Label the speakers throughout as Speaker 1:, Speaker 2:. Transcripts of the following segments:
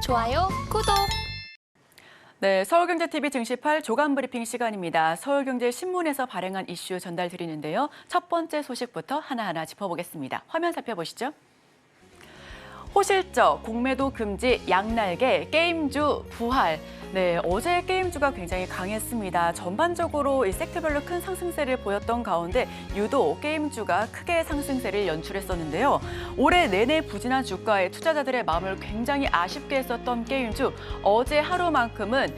Speaker 1: 좋아요, 구독!
Speaker 2: 네, 서울경제TV 증시8 조간 브리핑 시간입니다. 서울경제신문에서 발행한 이슈 전달 드리는데요. 첫 번째 소식부터 하나하나 짚어보겠습니다. 화면 살펴보시죠. 호실적, 공매도 금지, 양날개, 게임주 부활. 네, 어제 게임주가 굉장히 강했습니다. 전반적으로 이 섹터별로 큰 상승세를 보였던 가운데 유독 게임주가 크게 상승세를 연출했었는데요. 올해 내내 부진한 주가에 투자자들의 마음을 굉장히 아쉽게 했었던 게임주, 어제 하루만큼은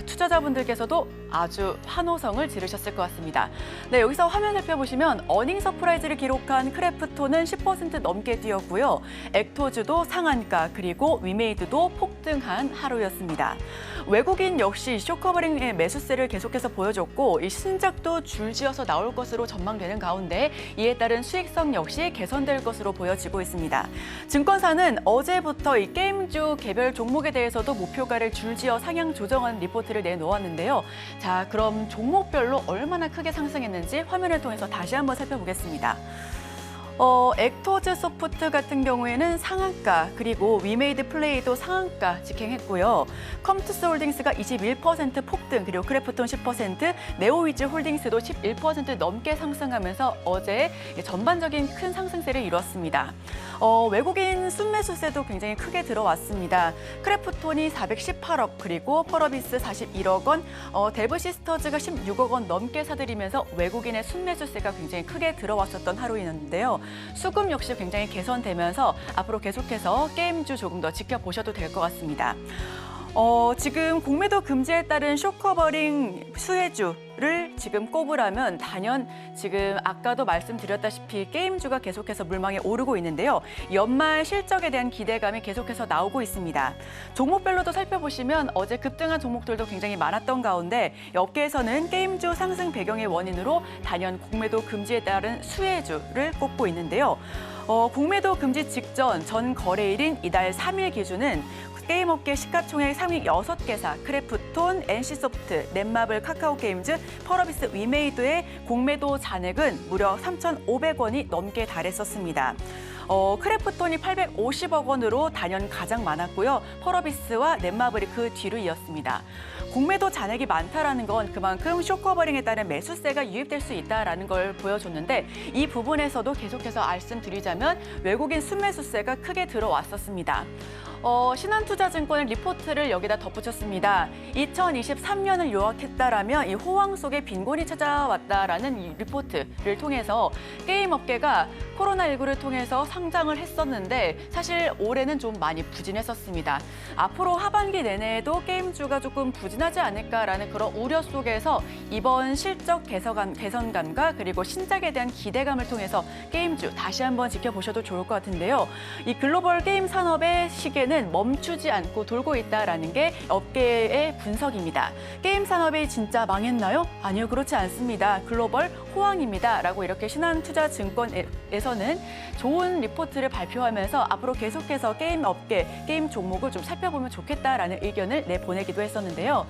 Speaker 2: 투자자분들께서도 아주 환호성을 지르셨을 것 같습니다. 네, 여기서 화면 살펴보시면 어닝 서프라이즈를 기록한 크래프톤은 10% 넘게 뛰었고요. 액토즈도 상한가, 그리고 위메이드도 폭등한 하루였습니다. 외국인 역시 쇼커버링의 매수세를 계속해서 보여줬고 이 신작도 줄지어서 나올 것으로 전망되는 가운데 이에 따른 수익성 역시 개선될 것으로 보여지고 있습니다. 증권사는 어제부터 이 게임주 개별 종목에 대해서도 목표가를 줄지어 상향 조정한 리포트를 내놓았는데요. 자, 그럼 종목별로 얼마나 크게 상승했는지 화면을 통해서 다시 한번 살펴보겠습니다. 액토즈 소프트 같은 경우에는 상한가, 그리고 위메이드 플레이도 상한가 직행했고요. 컴투스 홀딩스가 21% 폭등, 그리고 크래프톤 10%, 네오위즈 홀딩스도 11% 넘게 상승하면서 어제 전반적인 큰 상승세를 이뤘습니다. 외국인 순매수세도 굉장히 크게 들어왔습니다. 크래프톤이 418억, 그리고 펄어비스 41억 원, 데브시스터즈가 16억 원 넘게 사들이면서 외국인의 순매수세가 굉장히 크게 들어왔었던 하루였는데요. 수급 역시 굉장히 개선되면서 앞으로 계속해서 게임주 조금 더 지켜보셔도 될 것 같습니다. 지금 공매도 금지에 따른 쇼커버링 수혜주를 지금 꼽으라면 단연 지금 아까도 말씀드렸다시피 게임주가 계속해서 물망에 오르고 있는데요. 연말 실적에 대한 기대감이 계속해서 나오고 있습니다. 종목별로도 살펴보시면 어제 급등한 종목들도 굉장히 많았던 가운데 업계에서는 게임주 상승 배경의 원인으로 단연 공매도 금지에 따른 수혜주를 꼽고 있는데요. 공매도 금지 직전 전 거래일인 이달 3일 기준은 게임업계 시가총액 상위 6개사 크래프톤, NC소프트, 넷마블, 카카오게임즈, 펄어비스, 위메이드의 공매도 잔액은 무려 3,500원이 넘게 달했었습니다. 크래프톤이 850억 원으로 단연 가장 많았고요. 펄어비스와 넷마블이 그 뒤로 이었습니다. 공매도 잔액이 많다라는 건 그만큼 쇼커버링에 따른 매수세가 유입될 수 있다라는 걸 보여줬는데 이 부분에서도 계속해서 말씀드리자면 외국인 순매수세가 크게 들어왔었습니다. 신한투자증권은 리포트를 여기다 덧붙였습니다. 2023년을 요약했다라면 이 호황 속에 빈곤이 찾아왔다라는 이 리포트를 통해서 게임 업계가 코로나19를 통해서 상장을 했었는데 사실 올해는 좀 많이 부진했었습니다. 앞으로 하반기 내내에도 게임주가 조금 부진하지 않을까라는 그런 우려 속에서 이번 실적 개선감과 그리고 신작에 대한 기대감을 통해서 게임주 다시 한번 지켜보셔도 좋을 것 같은데요. 이 글로벌 게임 산업의 시계는 멈추지 않고 돌고 있다라는 게 업계의 분석입니다. 게임 산업이 진짜 망했나요? 아니요, 그렇지 않습니다. 글로벌 호황입니다라고 이렇게 신한투자증권에서는 좋은 리포트를 발표하면서 앞으로 계속해서 게임 업계, 게임 종목을 좀 살펴보면 좋겠다라는 의견을 내보내기도 했었는데요.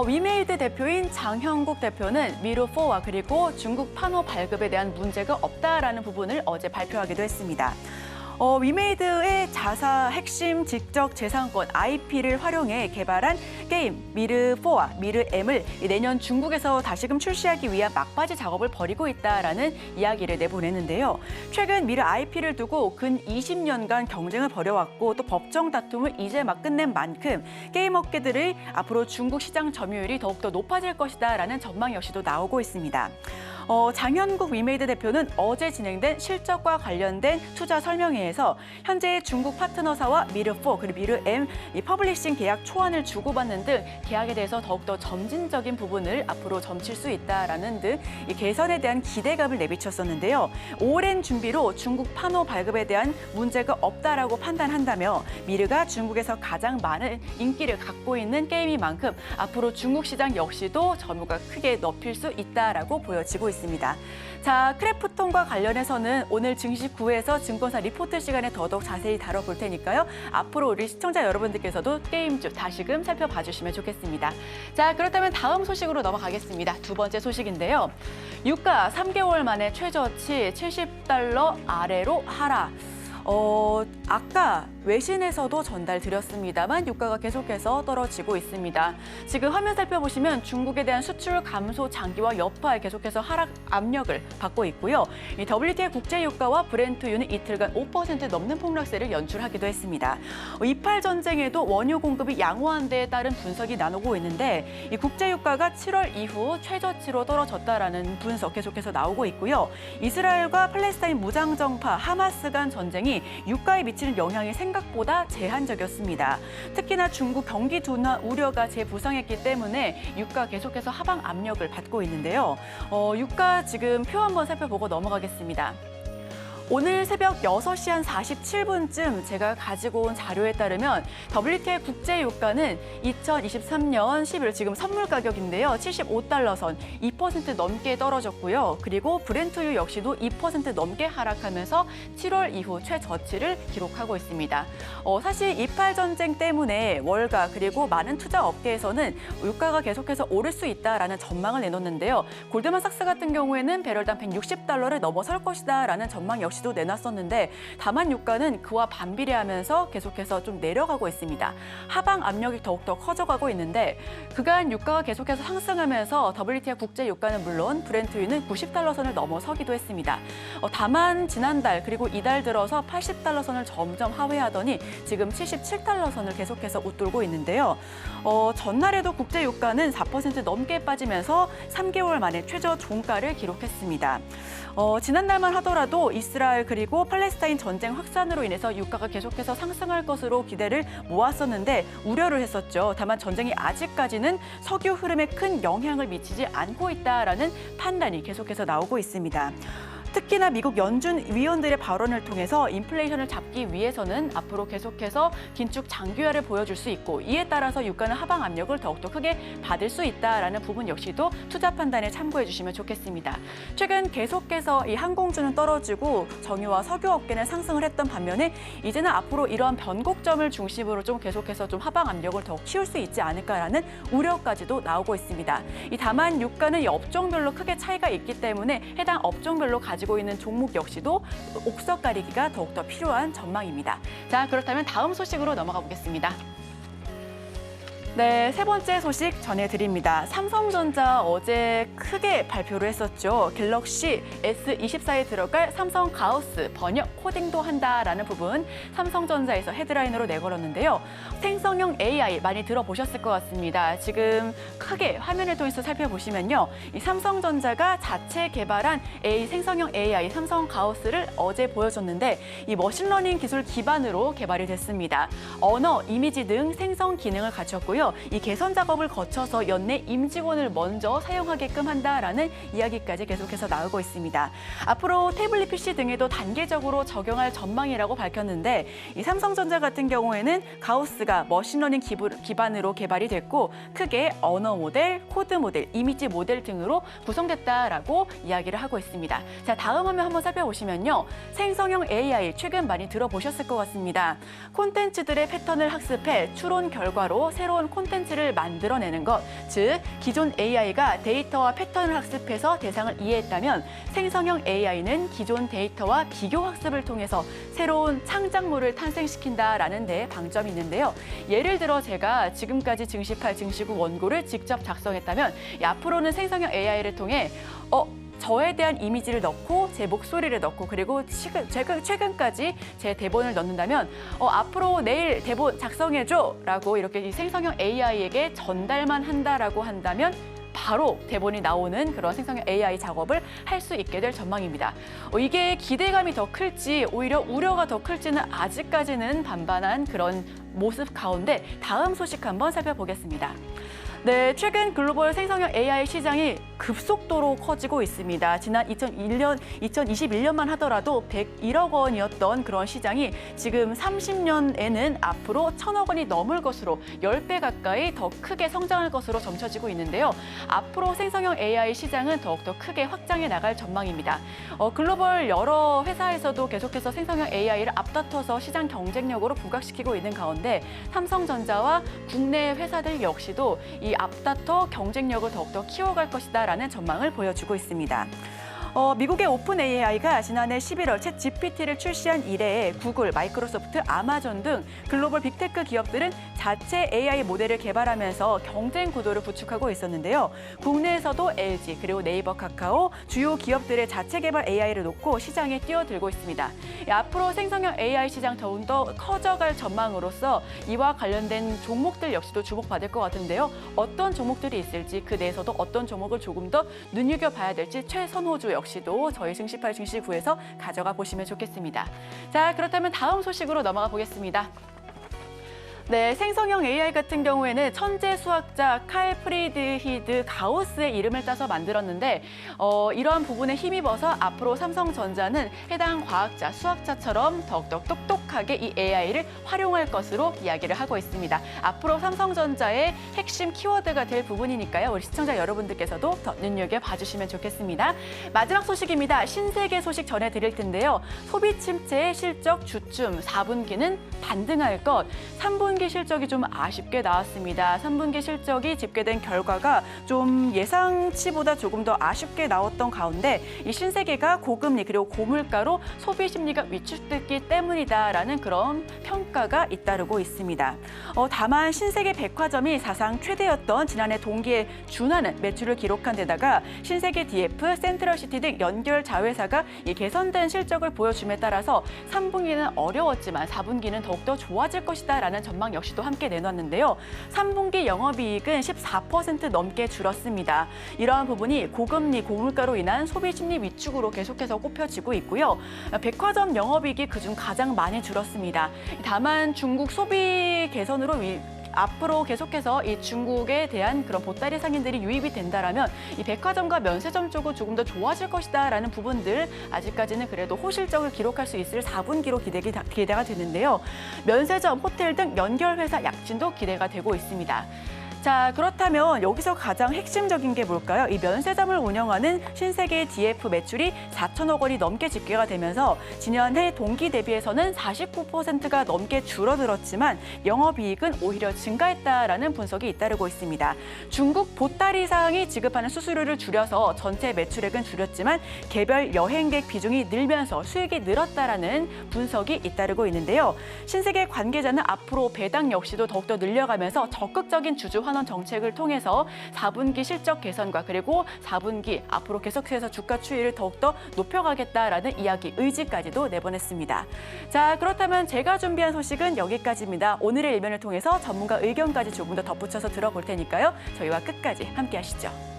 Speaker 2: 위메이드 대표인 장형국 대표는 미르4와 그리고 중국 판호 발급에 대한 문제가 없다라는 부분을 어제 발표하기도 했습니다. 위메이드의 자사 핵심 지적 재산권 IP를 활용해 개발한 게임 미르4와 미르M을 내년 중국에서 다시금 출시하기 위한 막바지 작업을 벌이고 있다라는 이야기를 내보냈는데요. 최근 미르 IP를 두고 근 20년간 경쟁을 벌여왔고 또 법정 다툼을 이제 막 끝낸 만큼 게임 업계들의 앞으로 중국 시장 점유율이 더욱더 높아질 것이다라는 전망 역시도 나오고 있습니다. 장현국 위메이드 대표는 어제 진행된 실적과 관련된 투자 설명회에서 현재 중국 파트너사와 미르4 그리고 미르M 퍼블리싱 계약 초안을 주고받는 등 계약에 대해서 더욱더 점진적인 부분을 앞으로 점칠 수 있다라는 등 이 개선에 대한 기대감을 내비쳤었는데요. 오랜 준비로 중국 판호 발급에 대한 문제가 없다라고 판단한다며 미르가 중국에서 가장 많은 인기를 갖고 있는 게임인 만큼 앞으로 중국 시장 역시도 점유가 크게 넓힐 수 있다라고 보여지고 있습니다. 자, 크래프톤과 관련해서는 오늘 증시 9에서 증권사 리포트 시간에 더더욱 자세히 다뤄볼 테니까요. 앞으로 우리 시청자 여러분들께서도 게임주 다시금 살펴봐 주시면 좋겠습니다. 자, 그렇다면 다음 소식으로 넘어가겠습니다. 두 번째 소식인데요. 유가 3개월 만에 최저치 $70 아래로 하락. 아까 외신에서도 전달드렸습니다만 유가가 계속해서 떨어지고 있습니다. 지금 화면 살펴보시면 중국에 대한 수출 감소 장기화 여파에 계속해서 하락 압력을 받고 있고요. 이 WTI 국제 유가와 브렌트유는 이틀간 5% 넘는 폭락세를 연출하기도 했습니다. 이팔 전쟁에도 원유 공급이 양호한 데에 따른 분석이 나오고 있는데 이 국제 유가가 7월 이후 최저치로 떨어졌다라는 분석 계속해서 나오고 있고요. 이스라엘과 팔레스타인 무장정파 하마스 간 전쟁이 유가에 미치는 영향이 생각보다 제한적이었습니다. 특히나 중국 경기 둔화 우려가 재부상했기 때문에 유가 계속해서 하방 압력을 받고 있는데요. 유가 지금 표 한번 살펴보고 넘어가겠습니다. 오늘 새벽 6시 한 47분쯤 제가 가지고 온 자료에 따르면 WTI 국제 유가는 2023년 11월 지금 선물 가격인데요. 75달러선 2% 넘게 떨어졌고요. 그리고 브렌트유 역시도 2% 넘게 하락하면서 7월 이후 최저치를 기록하고 있습니다. 사실 이팔 전쟁 때문에 월가 그리고 많은 투자 업계에서는 유가가 계속해서 오를 수 있다라는 전망을 내놓는데요. 골드만삭스 같은 경우에는 배럴당 160달러를 넘어설 것이다라는 전망 역시도 내놨었는데 다만 유가는 그와 반비례하면서 계속해서 좀 내려가고 있습니다. 하방 압력이 더욱더 커져가고 있는데 그간 유가가 계속해서 상승하면서 WTI 국제 유가는 물론 브렌트유는 90달러 선을 넘어서기도 했습니다. 다만 지난달 그리고 이달 들어서 80달러 선을 점점 하회하더니 지금 77달러 선을 계속해서 웃돌고 있는데요. 전날에도 국제 유가는 4% 넘게 빠지면서 3개월 만에 최저 종가를 기록했습니다. 지난달만 하더라도 이스라엘 그리고 팔레스타인 전쟁 확산으로 인해서 유가가 계속해서 상승할 것으로 기대를 모았었는데 우려를 했었죠. 다만 전쟁이 아직까지는 석유 흐름에 큰 영향을 미치지 않고 있다라는 판단이 계속해서 나오고 있습니다. 특히나 미국 연준 위원들의 발언을 통해서 인플레이션을 잡기 위해서는 앞으로 계속해서 긴축 장기화를 보여줄 수 있고 이에 따라서 유가는 하방 압력을 더욱더 크게 받을 수 있다라는 부분 역시도 투자 판단에 참고해 주시면 좋겠습니다. 최근 계속해서 이 항공주는 떨어지고 정유와 석유 업계는 상승을 했던 반면에 이제는 앞으로 이러한 변곡점을 중심으로 좀 계속해서 좀 하방 압력을 더욱 키울 수 있지 않을까라는 우려까지도 나오고 있습니다. 다만 유가는 이 업종별로 크게 차이가 있기 때문에 해당 업종별로 가지고 있는 종목 역시도 옥석 가리기가 더욱더 필요한 전망입니다. 자, 그렇다면 다음 소식으로 넘어가 보겠습니다. 네, 세 번째 소식 전해드립니다. 삼성전자 어제 크게 발표를 했었죠. 갤럭시 S24에 들어갈 삼성 가우스 번역 코딩도 한다라는 부분 삼성전자에서 헤드라인으로 내걸었는데요. 생성형 AI 많이 들어보셨을 것 같습니다. 지금 크게 화면을 통해서 살펴보시면요. 이 삼성전자가 자체 개발한 생성형 AI 삼성 가우스를 어제 보여줬는데 이 머신러닝 기술 기반으로 개발이 됐습니다. 언어, 이미지 등 생성 기능을 갖췄고요. 이 개선 작업을 거쳐서 연내 임직원을 먼저 사용하게끔 한다라는 이야기까지 계속해서 나오고 있습니다. 앞으로 태블릿 PC 등에도 단계적으로 적용할 전망이라고 밝혔는데 이 삼성전자 같은 경우에는 가우스가 머신러닝 기반으로 개발이 됐고 크게 언어 모델, 코드 모델, 이미지 모델 등으로 구성됐다라고 이야기를 하고 있습니다. 자, 다음 화면 한번 살펴보시면요. 생성형 AI 최근 많이 들어보셨을 것 같습니다. 콘텐츠들의 패턴을 학습해 추론 결과로 새로운 콘텐츠를 만들어내는 것, 즉 기존 AI가 데이터와 패턴을 학습해서 대상을 이해했다면 생성형 AI는 기존 데이터와 비교 학습을 통해서 새로운 창작물을 탄생시킨다라는 데 방점이 있는데요. 예를 들어 제가 지금까지 증시팔 증시구 원고를 직접 작성했다면 앞으로는 생성형 AI를 통해 저에 대한 이미지를 넣고 제 목소리를 넣고 그리고 최근까지 제 대본을 넣는다면 앞으로 내일 대본 작성해줘 라고 이렇게 이 생성형 AI에게 전달만 한다라고 한다면 바로 대본이 나오는 그런 생성형 AI 작업을 할 수 있게 될 전망입니다. 이게 기대감이 더 클지 오히려 우려가 더 클지는 아직까지는 반반한 그런 모습 가운데 다음 소식 한번 살펴보겠습니다. 네, 최근 글로벌 생성형 AI 시장이 급속도로 커지고 있습니다. 지난 2021년만 하더라도 101억 원이었던 그런 시장이 지금 30년에는 앞으로 1,000억 원이 넘을 것으로 10배 가까이 더 크게 성장할 것으로 점쳐지고 있는데요. 앞으로 생성형 AI 시장은 더욱더 크게 확장해 나갈 전망입니다. 글로벌 여러 회사에서도 계속해서 생성형 AI를 앞다퉈서 시장 경쟁력으로 부각시키고 있는 가운데 삼성전자와 국내 회사들 역시도 이 앞다퉈 경쟁력을 더욱더 키워갈 것이다라는 전망을 보여주고 있습니다. 미국의 오픈 AI가 지난해 11월 챗 GPT를 출시한 이래 구글, 마이크로소프트, 아마존 등 글로벌 빅테크 기업들은 자체 AI 모델을 개발하면서 경쟁 구도를 구축하고 있었는데요. 국내에서도 LG 그리고 네이버, 카카오 주요 기업들의 자체 개발 AI를 놓고 시장에 뛰어들고 있습니다. 앞으로 생성형 AI 시장 더욱더 커져갈 전망으로서 이와 관련된 종목들 역시도 주목받을 것 같은데요. 어떤 종목들이 있을지 그 내에서도 어떤 종목을 조금 더 눈여겨봐야 될지 최선호주 역시도 저희 증시8, 증시9에서 가져가 보시면 좋겠습니다. 자, 그렇다면 다음 소식으로 넘어가 보겠습니다. 네, 생성형 AI 같은 경우에는 천재 수학자 칼 프리드히드 가우스의 이름을 따서 만들었는데 이러한 부분에 힘입어서 앞으로 삼성전자는 해당 과학자, 수학자처럼 더욱더 똑똑하게 이 AI를 활용할 것으로 이야기를 하고 있습니다. 앞으로 삼성전자의 핵심 키워드가 될 부분이니까요. 우리 시청자 여러분들께서도 더 눈여겨봐 주시면 좋겠습니다. 마지막 소식입니다. 신세계 소식 전해드릴 텐데요. 소비 침체의 실적 주춤, 4분기는 반등할 것, 3분기 실적이 좀 아쉽게 나왔습니다. 3분기 실적이 집계된 결과가 좀 예상치보다 조금 더 아쉽게 나왔던 가운데 이 신세계가 고금리 그리고 고물가로 소비 심리가 위축됐기 때문이다라는 그런 평가가 잇따르고 있습니다. 다만 신세계 백화점이 사상 최대였던 지난해 동기에 준하는 매출을 기록한 데다가 신세계 DF, 센트럴시티 등 연결 자회사가 이 개선된 실적을 보여줌에 따라서 3분기는 어려웠지만 4분기는 더욱더 좋아질 것이다라는 전망 역시도 함께 내놨는데요. 3분기 영업이익은 14% 넘게 줄었습니다. 이러한 부분이 고금리, 고물가로 인한 소비 심리 위축으로 계속해서 꼽혀지고 있고요. 백화점 영업이익이 그중 가장 많이 줄었습니다. 다만 중국 소비 개선으로 앞으로 계속해서 이 중국에 대한 그런 보따리 상인들이 유입이 된다라면 이 백화점과 면세점 쪽은 조금 더 좋아질 것이다라는 부분들 아직까지는 그래도 호실적을 기록할 수 있을 4분기로 기대가 되는데요. 면세점, 호텔 등 연결 회사 약진도 기대가 되고 있습니다. 자, 그렇다면 여기서 가장 핵심적인 게 뭘까요? 이 면세점을 운영하는 신세계 DF 매출이 4천억 원이 넘게 집계가 되면서 지난해 동기 대비해서는 49%가 넘게 줄어들었지만 영업이익은 오히려 증가했다라는 분석이 잇따르고 있습니다. 중국 보따리상이 지급하는 수수료를 줄여서 전체 매출액은 줄였지만 개별 여행객 비중이 늘면서 수익이 늘었다라는 분석이 잇따르고 있는데요. 신세계 관계자는 앞으로 배당 역시도 더욱더 늘려가면서 적극적인 주주 환원 정책을 통해서 4분기 실적 개선과 그리고 4분기 앞으로 계속해서 주가 추이를 더욱더 높여가겠다라는 이야기, 의지까지도 내보냈습니다. 자, 그렇다면 제가 준비한 소식은 여기까지입니다. 오늘의 일면을 통해서 전문가 의견까지 조금 더 덧붙여서 들어볼 테니까요. 저희와 끝까지 함께 하시죠.